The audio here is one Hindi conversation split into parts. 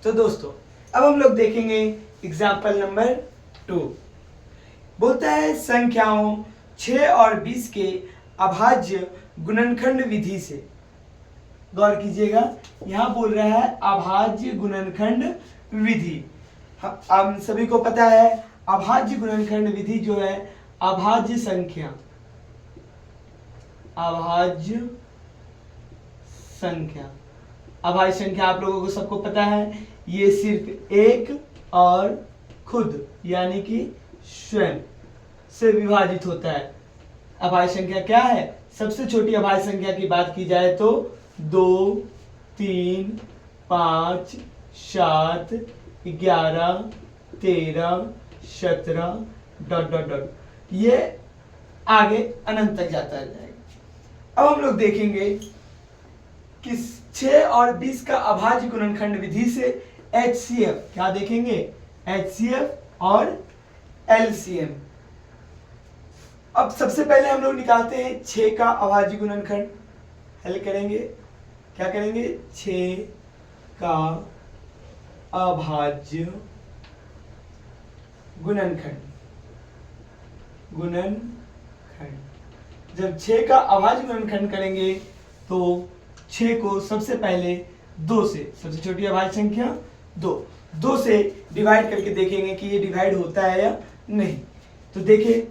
तो दोस्तों अब हम लोग देखेंगे एग्जाम्पल नंबर 2। बोलता है संख्याओं 6 और 20 के अभाज्य गुणनखंड विधि से। गौर कीजिएगा, यहाँ बोल रहा है अभाज्य गुणनखंड विधि। हम सभी को पता है अभाज्य गुणनखंड विधि जो है अभाज्य संख्या अभाज्य संख्या आप लोगों को सबको पता है, ये सिर्फ एक और खुद यानी कि स्वयं से विभाजित होता है। अभाज्य संख्या क्या है? सबसे छोटी अभाज्य संख्या की बात की जाए तो 2, 3, 5, 7, 11, 13, 17 ... ये आगे अनंत तक जाता जाएगा। अब हम लोग देखेंगे कि 6 और 20 का अभाज्य गुणनखंड विधि से HCF, क्या देखेंगे? HCF और LCM। अब सबसे पहले हम लोग निकालते हैं 6 का अभाज्य गुणनखंड। हल करेंगे, क्या करेंगे? 6 का अभाज्य गुणनखंड। जब 6 का अभाज्य गुणनखंड करेंगे तो 6 को सबसे पहले 2 से, सबसे छोटी अभाज्य संख्या 2 से डिवाइड करके देखेंगे कि ये डिवाइड होता है या नहीं। तो देखिए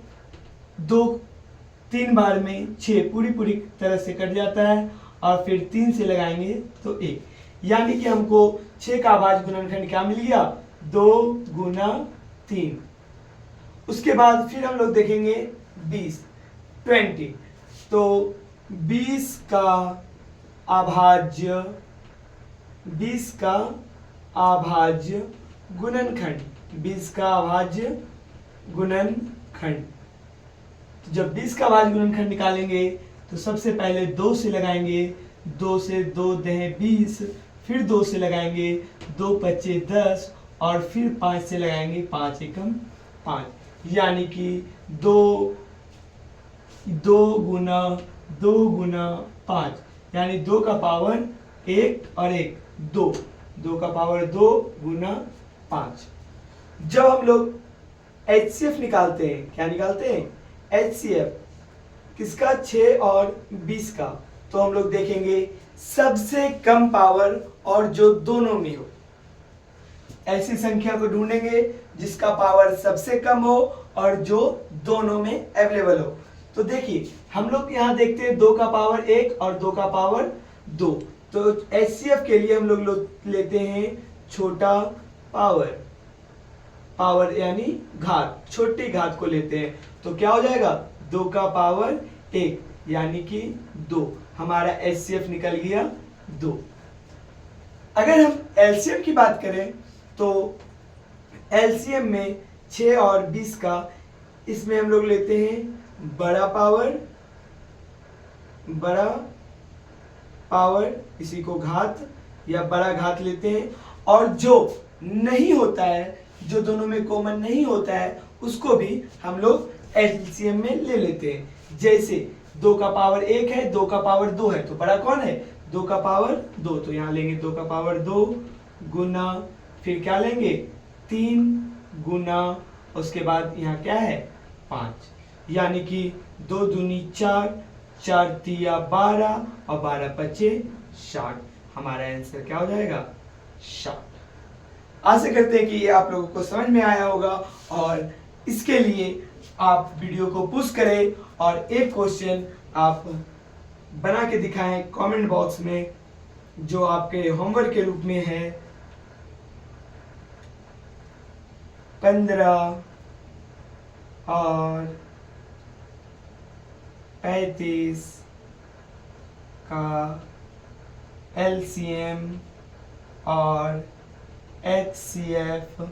3 बार में 6 पूरी तरह से कट जाता है और फिर 3 से लगाएंगे तो 1, यानी कि हमको 6 का अभाज्य गुणनखंड क्या मिल गया? 2 गुना 3। उसके बाद फिर हम लोग देखेंगे 20 तो 20 का अभाज्य गुणनखंड। तो जब 20 का अभाज्य गुणनखंड निकालेंगे तो सबसे पहले 2 से लगाएंगे, 2 से 2 दें 20, फिर 2 से लगाएंगे, 2 5 10 और फिर 5 से लगाएंगे, 5 एकम 5, यानी कि 2 गुना 5, यानी 2 का पावर 1 और 1 2 का पावर 2 गुना 5। जब हम लोग HCF निकालते हैं, क्या निकालते हैं? HCF किसका? 6 और 20 का। तो हम लोग देखेंगे सबसे कम पावर और जो दोनों में हो, ऐसी संख्या को ढूंढेंगे जिसका पावर सबसे कम हो और जो दोनों में अवेलेबल हो। तो देखिए हम लोग यहाँ देखते हैं 2 का पावर 1 और 2 का पावर 2। तो HCF के लिए हम लोग लेते हैं छोटा पावर यानी घात, छोटी घात को लेते हैं। तो क्या हो जाएगा? 2 का पावर 1 यानी कि 2। हमारा HCF निकल गया 2। अगर हम LCM की बात करें तो LCM में 6 और 20 का, इसमें हम लोग लेते हैं बड़ा पावर, इसी को घात या बड़ा घात लेते हैं, और जो नहीं होता है, जो दोनों में कॉमन नहीं होता है, उसको भी हम लोग LCM में ले लेते हैं। जैसे 2 का पावर 1 है, 2 का पावर 2 है, तो बड़ा कौन है? 2 का पावर 2, तो यहाँ लेंगे 2 का पावर 2 गुना, फिर क्या लेंगे? 3 गुना, उसके बाद यहाँ क्या है? 5, यानी कि 2 दूनी 4, 4 तिया 12 और 12 पचे 60। हमारा आंसर क्या हो जाएगा? 60। आशा करते हैं कि ये आप लोगों को समझ में आया होगा, और इसके लिए आप वीडियो को पुश करें और एक क्वेश्चन आप बना के दिखाएं कमेंट बॉक्स में, जो आपके होमवर्क के रूप में है। 15 और 35 का LCM और HCF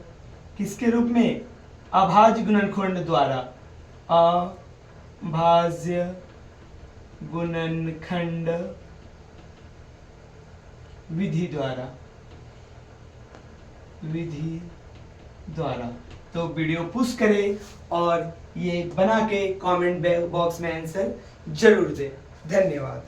किसके रूप में? अभाज्य गुणनखंड द्वारा, अभाज्य गुणनखंड विधि द्वारा। तो वीडियो पुश करें और ये बना के कमेंट बॉक्स में आंसर जरूर दें। धन्यवाद।